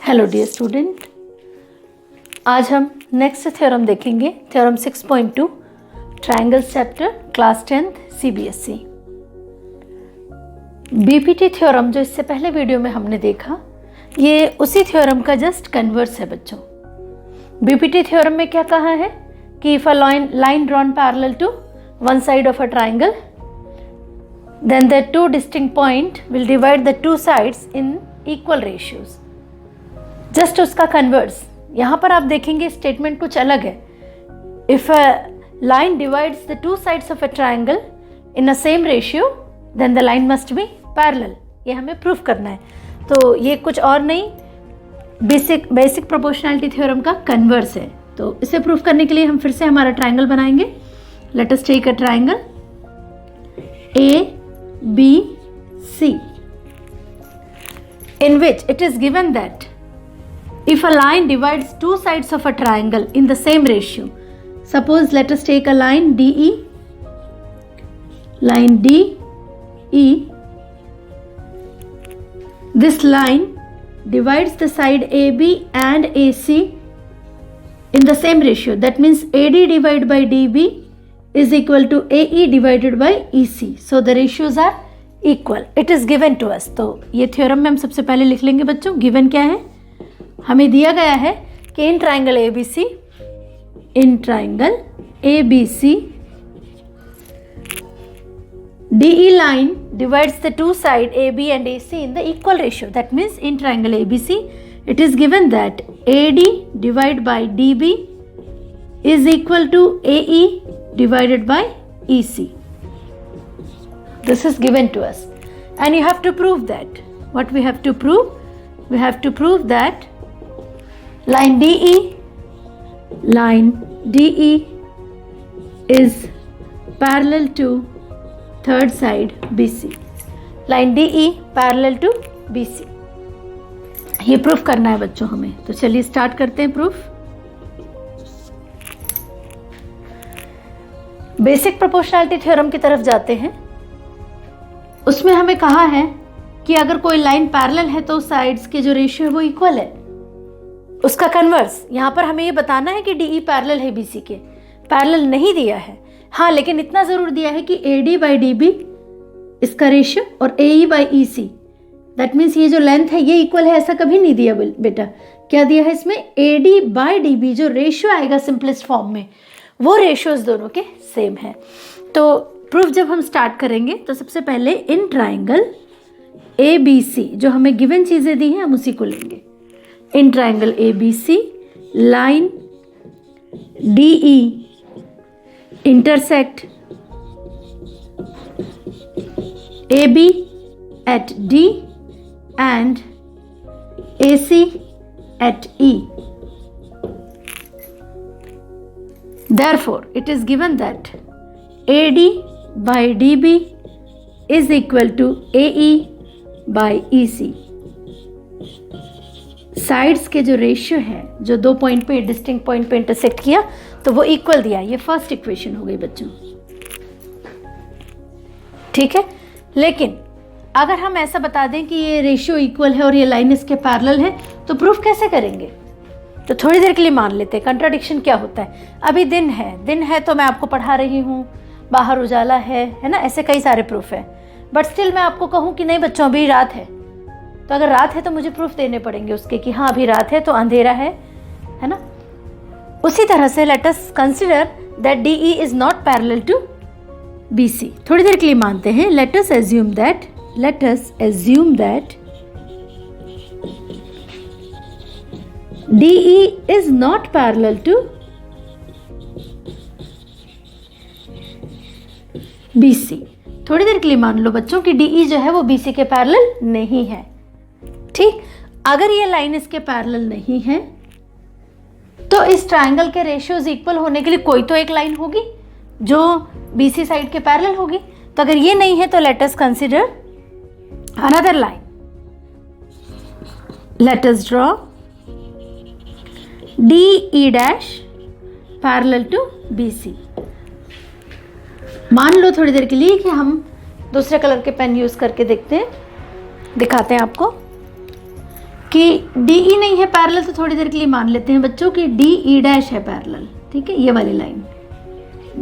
Hello dear student, आज हम next theorem देखेंगे। Theorem 6.2 triangles chapter, class 10th CBSE। BPT theorem जो इससे पहले वीडियो में हमने देखा, ये उसी थ्योरम का जस्ट कन्वर्स है बच्चों। बीपीटी थ्योरम में क्या कहा है कि if a line drawn parallel to one side of a triangle, then the two distinct point will divide the two sides in equal ratios। Just उसका कन्वर्स। यहाँ पर आप देखेंगे स्टेटमेंट कुछ अलग है। If a line divides the two sides of a triangle in a same ratio then the line must be parallel. ये हमें प्रूफ करना है। तो ये कुछ और नहीं, बेसिक प्रोपोर्शनैलिटी थ्योरम का कन्वर्स है। तो इसे प्रूफ करने के लिए हम फिर से हमारा ट्रायंगल बनाएंगे। Let us take a triangle ABC, in which it is given that if a line divides two sides of a triangle in the same ratio, suppose let us take a line DE, this line divides the side AB and AC in the same ratio. That means AD divided by DB is equal to AE divided by EC. So the ratios are equal. It is given to us. तो ये theorem में हम सबसे पहले लिख लेंगे बच्चों। Given क्या है? हमें दिया गया है कि in triangle ABC DE line divides the two side AB and AC in the equal ratio. That means in triangle ABC it is given that AD divided by DB is equal to AE divided by EC. This is given to us and you have to prove that. What we have to prove? We have to prove that line DE is parallel to third side BC. Line DE parallel to BC. ये proof करना है बच्चों हमें। तो चलिए start करते हैं proof. Basic proportionality theorem की तरफ जाते हैं। उसमें हमें कहा है कि अगर कोई लाइन पैरेलल है तो साइड्स के जो रेशियो है वो इक्वल है। उसका कन्वर्स, यहाँ पर हमें ये बताना है कि DE पैरेलल है BC के। पैरेलल नहीं दिया है, हाँ, लेकिन इतना जरूर दिया है कि AD by DB इसका रेशियो और AE by EC, that means ये जो लेंथ है ये इक्वल है, ऐसा कभी नहीं दिया बेटा। क्या दिया है इसमें? AD by DB जो रेशियो आएगा सिंपलेस्ट फॉर्म में, वो रेशियोज दोनों के सेम है। तो प्रूफ जब हम स्टार्ट करेंगे तो सबसे पहले इन ट्राइंगल ABC जो हमें गिवन चीज़ें दी हैं हम उसी को लेंगे। In triangle ABC line DE intersect AB at D and AC at E. Therefore, it is given that AD by DB is equal to AE by EC. Sides के जो रेशियो है, जो दो पॉइंट पे डिस्टिंक्ट पॉइंट पे intersect किया, तो वो इक्वल दिया। ये फर्स्ट इक्वेशन हो गई बच्चों, ठीक है। लेकिन अगर हम ऐसा बता दें कि ये रेशियो इक्वल है और ये लाइन इसके पैरेलल है, तो प्रूफ कैसे करेंगे? तो थोड़ी देर के लिए मान लेते हैं कंट्राडिक्शन क्या होता है। अभी दिन है तो मैं आपको पढ़ा रही हूँ, बाहर उजाला है ना, ऐसे कई सारे प्रूफ है। बट स्टिल मैं आपको कहूँ कि नहीं बच्चों अभी रात है, तो अगर रात है तो मुझे प्रूफ देने पड़ेंगे उसके कि हाँ अभी रात है तो अंधेरा है ना। उसी तरह से let us consider that DE is not parallel to BC। थोड़ी देर के लिए मानते हैं। Let us assume that DE is not parallel to BC। थोड़ी देर के लिए मान लो बच्चों कि DE जो है वो BC के पैरेलल नहीं है, ठीक। अगर ये लाइन इसके पैरेलल नहीं है तो इस ट्रायंगल के रेशियोज इक्वल होने के लिए कोई तो एक लाइन होगी जो BC साइड के पैरेलल होगी। तो अगर ये नहीं है तो late us consider another line. Late us draw DE dash parallel to BC। मान लो थोड़ी देर के लिए कि हम दूसरे कलर के पेन यूज करके देखते हैं, दिखाते हैं आपको। कि डी ई नहीं है पैरेलल, तो थोड़ी देर के लिए मान लेते हैं बच्चों कि डी ई डैश है पैरेलल। ठीक है, ये वाली line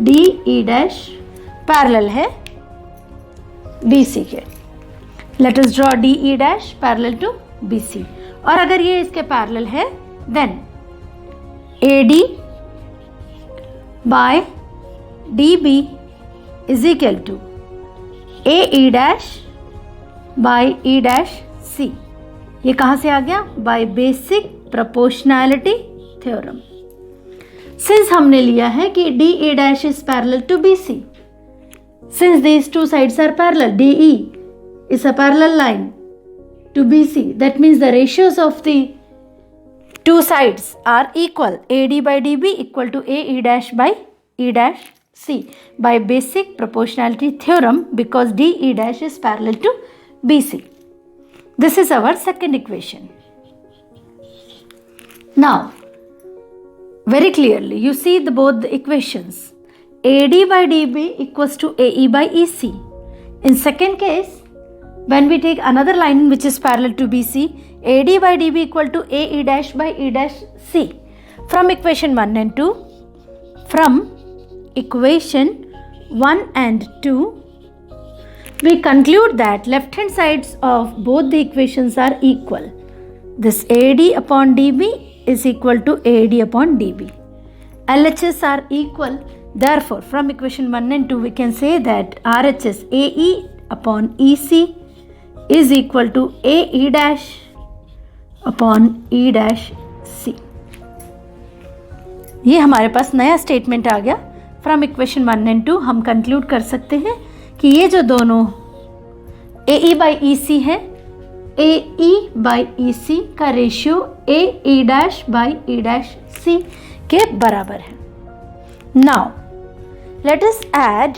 D E dash parallel है बी सी के। Let us draw D E dash parallel to B C. और अगर ये इसके पैरेलल है then A D by D B is equal to A E dash by E dash C. ये कहाँ से आ गया? By basic proportionality theorem. Since हमने लिया है कि D A dash is parallel to B C, since these two sides are parallel, D E is a parallel line to BC, that means the ratios of the two sides are equal. AD by DB equal to AE dash by E dash C by basic proportionality theorem, because DE dash is parallel to BC. This is our second equation. Now, very clearly you see both the equations. AD by DB equals to AE by EC. In second case, when we take another line which is parallel to BC, AD by DB equal to AE dash by E dash C. From equation 1 and 2, from equation 1 and 2, we conclude that left hand sides of both the equations are equal. This AD upon DB is equal to AD upon DB. LHS are equal. Therefore, from equation 1 and 2, we can say that RHS AE upon EC is equal to AE dash upon E dash C. ये हमारे पास नया statement आ गया। From equation 1 and 2 हम conclude कर सकते हैं कि ये जो दोनों AE बाई EC है, AE बाई EC का ratio AE dash by E dash C के बराबर है। Now let us add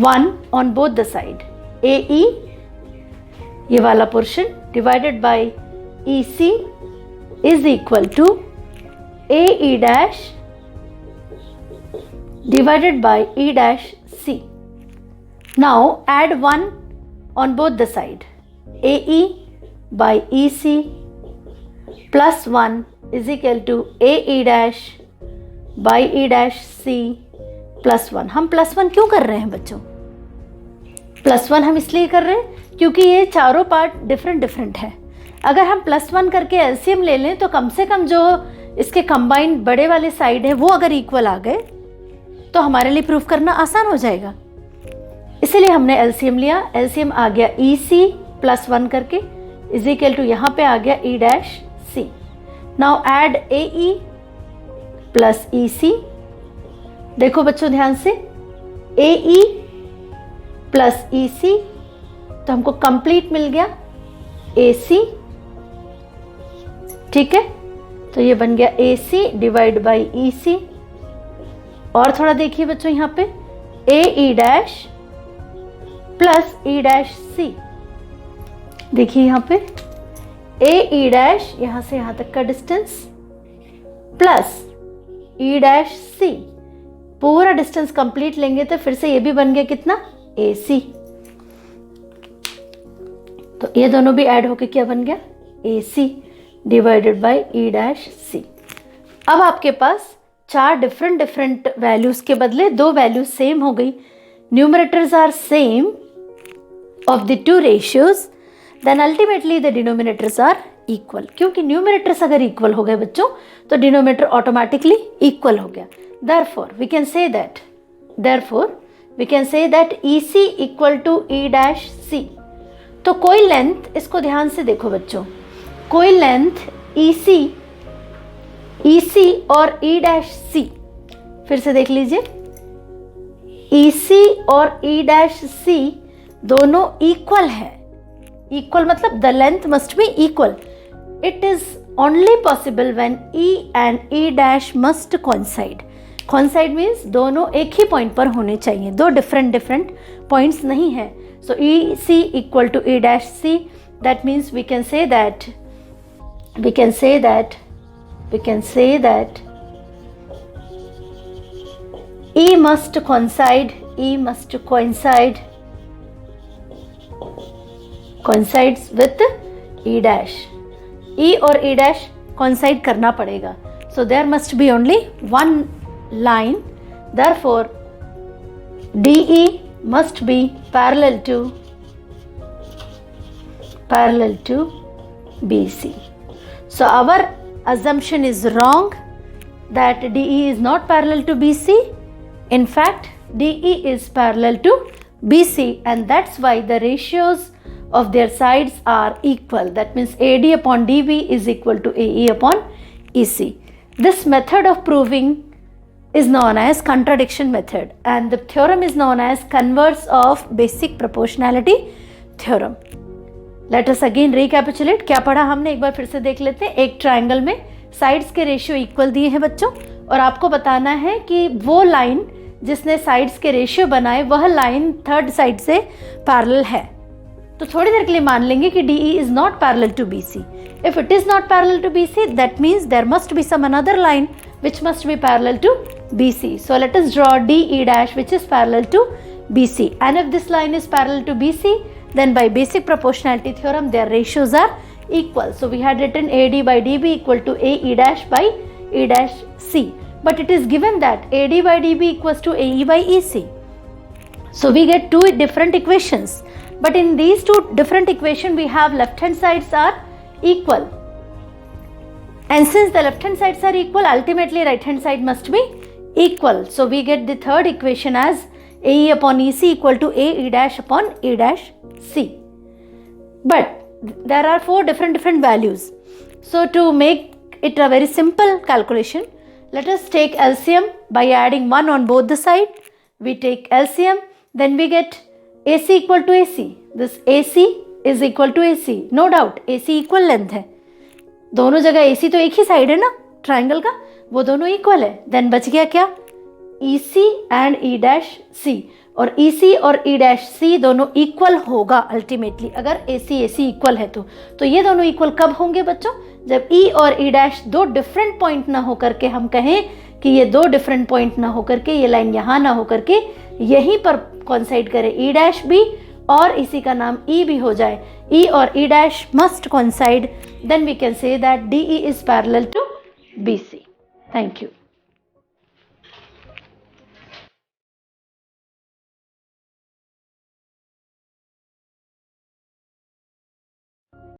1 on both the side. AE ये वाला portion divided by EC is equal to AE dash divided by E dash C. Now add 1 on both the side. AE by EC plus 1 is equal to AE dash by E dash C plus 1। हम plus 1 क्यों कर रहे हैं बच्चों? Plus 1 हम इसलिए कर रहे हैं क्योंकि ये चारों पार्ट डिफरेंट है। अगर हम प्लस 1 करके एलसीएम ले लें तो कम से कम जो इसके कंबाइंड बड़े वाले साइड है वो अगर इक्वल आ गए तो हमारे लिए प्रूफ करना आसान हो जाएगा। इसीलिए हमने एलसीएम लिया। एलसीएम आ गया EC प्लस 1 करके इज इक्वल टू यहाँ पे आ गया E dash C। Now add AE plus EC। देखो बच्चों ध्यान से, AE प्लस EC तो हमको कंप्लीट मिल गया AC। ठीक है, तो ये बन गया AC डिवाइड बाई EC। और थोड़ा देखिए बच्चों यहाँ पे AE dash plus E dash C। देखिए यहाँ पे AE डैश यहाँ से यहाँ तक का distance plus E dash C, पूरा डिस्टेंस कंप्लीट लेंगे तो फिर से ये भी बन गया कितना? AC। तो ये दोनों भी ऐड होके क्या बन गया? AC divided by E dash C। अब आपके पास 4 डिफरेंट वैल्यूज के बदले 2 वैल्यूज सेम हो गई। Numerators are same of the 2 ratios, then ultimately the denominators are equal. क्योंकि न्यूमरेटर्स अगर इक्वल हो गए बच्चों तो डिनोमिनेटर ऑटोमेटिकली इक्वल हो गया। Therefore we can say that EC equal to E dash C। तो कोई लेंथ, इसको ध्यान से देखो बच्चों, कोई लेंथ EC और E डैश C, फिर से देख लीजिए, EC और E डैश C दोनों इक्वल है। इक्वल मतलब the length must be equal. It is only possible when E and E dash must coincide. Coincide means दोनों एक ही पॉइंट पर होने चाहिए, 2 डिफरेंट पॉइंट्स नहीं है। So EC equal to E dash C, that means we can say that E must coincides with E dash, E और E dash coincide करना पड़ेगा. So there must be only one line. Therefore, DE must be parallel to BC. So our assumption is wrong that DE is not parallel to BC. In fact, DE is parallel to BC, and that's why the ratios of their sides are equal. That means AD upon DB is equal to AE upon EC. This method of proving is known as contradiction method, and the theorem is known as converse of basic proportionality theorem. Let us again recapitulate. क्या पढ़ा हमने, एक बार फिर से देख लेते हैं. एक ट्राइंगल में साइड्स के रेशियो इक्वल दिए हैं बच्चों, और आपको बताना है कि वो लाइन जिसने साइड्स के रेशियो बनाए वह लाइन थर्ड साइड से पैरेलल है. तो थोड़ी देर के लिए मान लेंगे कि DE is not parallel to BC. If it is not parallel to BC, that means there must be some another line which must be parallel to BC. So let us draw DE dash which is parallel to BC. And if this line is parallel to BC, then by basic proportionality theorem their ratios are equal. So we had written AD by DB equal to AE dash by E dash C. But it is given that AD by DB equals to AE by EC. So we get two different equations. But in these two different equations we have left hand sides are equal. And since the left hand sides are equal, ultimately right hand side must be equal. So we get the third equation as AE upon EC equal to AE dash upon E dash C. But there are four different values. So to make it a very simple calculation, let us take LCM by adding 1 on both the side. We take LCM, then we get AC equal to AC. This AC is equal to AC. No doubt AC equal length है. दोनों जगह AC तो एक ही side है ना triangle का, वो दोनों इक्वल है. देन बच गया क्या, EC and E dash C. और EC और E डैश C दोनों इक्वल होगा अल्टीमेटली अगर AC इक्वल है तो ये दोनों इक्वल कब होंगे बच्चों, जब E और E डैश दो डिफरेंट पॉइंट ना होकर के हम कहें कि ये दो डिफरेंट पॉइंट ना होकर के ये लाइन यहाँ ना होकर के यहीं पर कॉन्साइड करे E डैश भी और इसी का नाम E भी हो जाए. E और E dash must coincide, then we can say that DE is parallel to BC. Thank you.